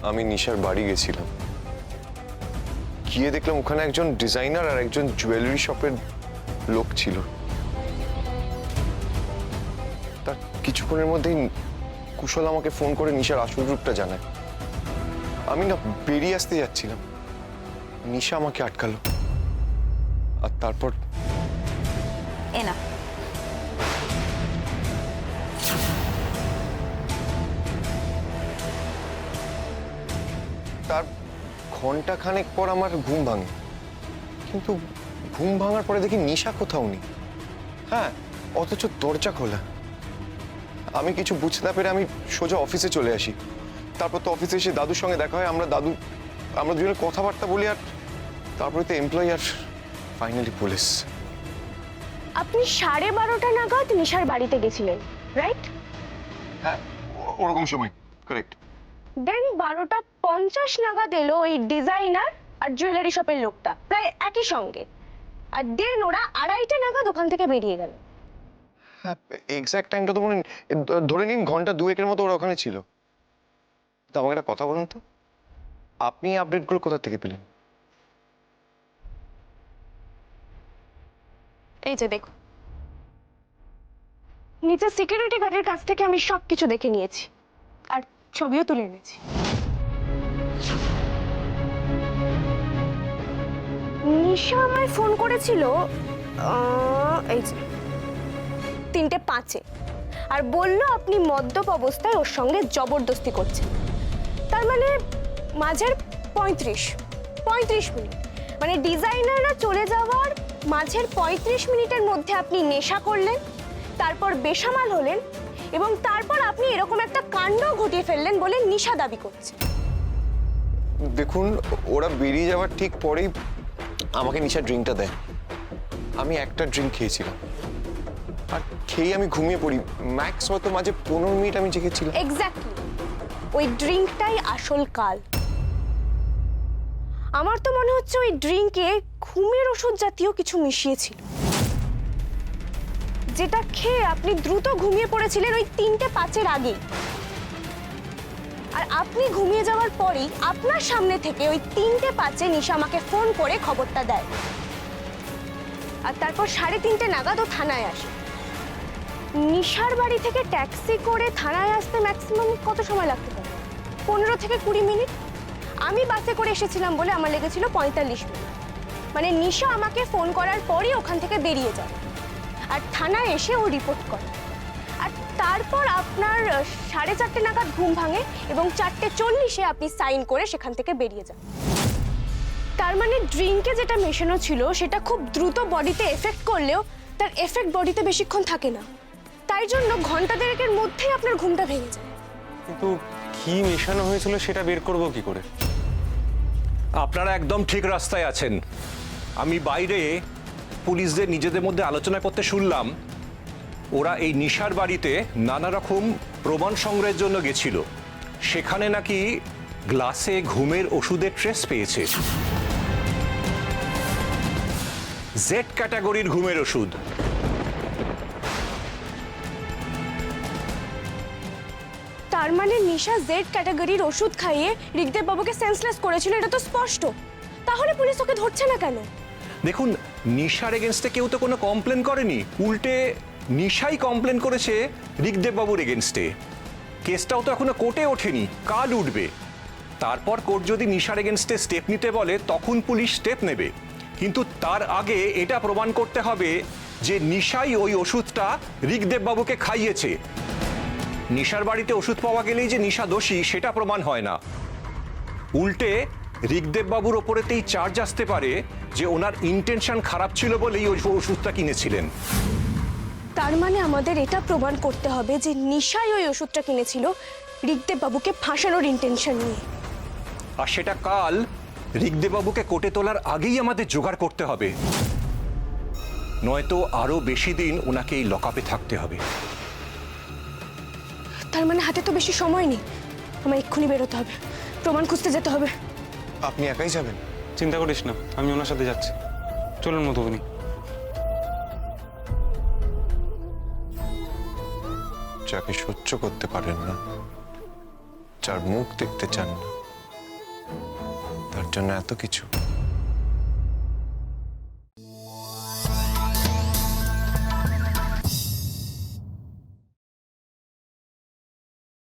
আমি নিশার বাড়ি গেছিলাম, গিয়ে দেখলাম ওখানে একজন ডিজাইনার আর একজন জুয়েলারি শপের লোক ছিল। তার কিছুক্ষণের মধ্যেই কুশল আমাকে ফোন করে নিশার আসল রূপটা জানায়। আমি না বেরিয়ে আসতে যাচ্ছিলাম, নিশা আমাকে আটকালো, আর তারপর এনা তার ঘন্টা খানেক পর আমার ঘুম ভাঙে, কিন্তু ঘুম ভাঙার পরে দেখি নিশা কোথাও নেই। হ্যাঁ, অথচ দরজা খোলা। আমি কিছু বুঝতে না পেরে আমি সোজা অফিসে চলে আসি। তারপর তো অফিসে এসে দাদুর সঙ্গে দেখা হয়, আমরা দুজনে কথাবার্তা বলি, আর তারপরে তো এমপ্লয়ি, আর ফাইনালি পুলিশ। আপনি 12:30 নাগাদ নিশার বাড়িতে গেছিলেন, রাইট? হ্যাঁ, ওরকম সময়, কারেক্ট। দেন 12:50 নাগাদ এলো ওই ডিজাইনার আর জুয়েলারি শপের লোকটা, প্রায় একই সঙ্গে। আর দেন ওরা 2:30 নাগাদ ওখান থেকে বেরিয়ে গেল। হ্যাঁ, এক্সাক্ট টাইমটা তো ধরে নিন ঘন্টা দুয়েকের মতো ওরা ওখানে ছিল। তো আমাকে একটা কথা বলুন তো, আপনি আপডেটগুলো কোথা থেকে পেলেন? এই যে দেখো, নিচে সিকিউরিটি গার্ডের কাছ থেকে আমি সবকিছু দেখে নিয়েছি, আর ছবিও তুলে এনেছি। নিশা আমায় ফোন করেছিল এই যে 3:05-এ, আর বলল আপনি মদ্যপ অবস্থায় ওর সঙ্গে জবরদস্তি করছেন। তার মানে মাঝের 35 মিনিট, মানে ডিজাইনাররা চলে যাওয়ার মাঝের 35 মিনিটের মধ্যে আপনি নেশা করলেন, তারপর বেসামাল হলেন, এবং তারপর আপনি এরকম একটা কাণ্ড ঘটিয়ে ফেললেন বলে নিশা দাবি করছে। দেখুন, ওরা বেরিয়ে যাওয়ার ঠিক পরেই আমাকে নিশার ড্রিঙ্কটা দেয়। আমি একটা ড্রিঙ্ক খেয়েছিলাম, আর খেয়ে আমি ঘুমিয়ে পড়ি। ম্যাক্স হয়তো মাঝে 15 মিনিট আমি জেগেছিলাম। এক্স্যাক্টলি, ওই ড্রিঙ্কটাই আসল কাল। আমার তো মনে হচ্ছে ওই ড্রিঙ্কে ঘুমের ওষুধ জাতীয় কিছু মিশিয়েছিল, যেটা খেয়ে আপনি দ্রুত ঘুমিয়ে পড়েছিলেন ওই 3:05-এর আগেই। আর আপনি ঘুমিয়ে যাওয়ার পরেই আপনার সামনে থেকে ওই 3:05-এ নিশা আমাকে ফোন করে খবরটা দেয়, আর তারপর 3:30 নাগাদ ও থানায় আসে। নিশার বাড়ি থেকে ট্যাক্সি করে থানায় আসতে ম্যাক্সিমাম কত সময় লাগতে পারে? 15 থেকে 20 মিনিট। আমি বাসে করে এসেছিলাম বলে আমার লেগেছিল 45 মিনিট। মানে নিশা আমাকে ফোন করার পরই ওখান থেকে বেরিয়ে যায়, আর থানায় এসে ও রিপোর্ট করে। আর তারপর আপনার 4:30 নাগাদ ঘুম ভাঙে, এবং 4:40-এ আপনি সাইন করে সেখান থেকে বেরিয়ে যান। তার মানে ড্রিঙ্কে যেটা মেশানো ছিল সেটা খুব দ্রুত বডিতে এফেক্ট করলেও তার এফেক্ট বডিতে বেশিক্ষণ থাকে না, তাই জন্য ঘন্টা দেড়েকের মধ্যেই আপনার ঘুমটা ভেঙে যায়। কিন্তু কি মেশানো হয়েছিল সেটা বের করব কি করে? আপনারা একদম ঠিক রাস্তায় আছেন। আমি বাইরে পুলিশদের নিজেদের মধ্যে আলোচনা করতে শুনলাম ওরা এই নিশার বাড়িতে নানা রকম প্রমাণ সংগ্রহের জন্য গেছিল। সেখানে নাকি গ্লাসে ঘুমের ওষুধের ট্রেস পেয়েছে, জেড ক্যাটাগরির ঘুমের ওষুধ। তার মানে নিশা জেড ক্যাটাগরির ওষুধ খাইয়ে ঋগদেব বাবুকে সেন্সলেস করেছিল, এটা তো স্পষ্ট। তাহলে পুলিশ ওকে ধরছে না কেন? দেখুন, নিশার এগেনস্টে কেউ তো কোনো কমপ্লেন করেনি, উল্টে নিশাই কমপ্লেন করেছে ঋগদেব বাবুর এগেনস্টে। কেসটাও তো এখনো কোর্টে ওঠেনি, কাল উঠবে। তারপর কোর্ট যদি নিশার এগেনস্টে স্টেপ নিতে বলে তখন পুলিশ স্টেপ নেবে, কিন্তু তার আগে এটা প্রমাণ করতে হবে যে নিশাই ওই ওষুধটা ঋগদেব বাবুকে খাইয়েছে। নিশার বাড়িতে ওষুধ পাওয়া গেলেই যে নিশা দোষী সেটা প্রমাণ হয় না, উল্টে ঋগদেব বাবুর ওপরেতেই চার্জ আসতে পারে যে ওনার ইন্টেনশন খারাপ ছিল বলেই ওই ওষুধটা কিনেছিলেন। তার মানে আমাদের এটা প্রমাণ করতে হবে যে নিশাই ওই ওষুধটা কিনেছিল ঋগদেব বাবুকে ফাঁসানোর ইন্টেনশন নিয়ে। আর সেটা কাল ঋগদেব বাবুকে কোর্টে তোলার আগেই আমাদের জোগাড় করতে হবে, নয়তো আরো বেশি দিন ওনাকে এই লকআপে থাকতে হবে। তার মানে হাতে তো বেশি সময় নেই, আমার এক্ষুনি বেরোতে হবে, প্রমাণ খুঁজতে যেতে হবে। আপনি একাই যাবেন? চিন্তা করিস না, আমি ওনার সাথে যাচ্ছি। চলুন মধুবনী। যাকে সহ্য করতে পারেন না, যার মুখ দেখতে চান না, তার জন্য এত কিছু।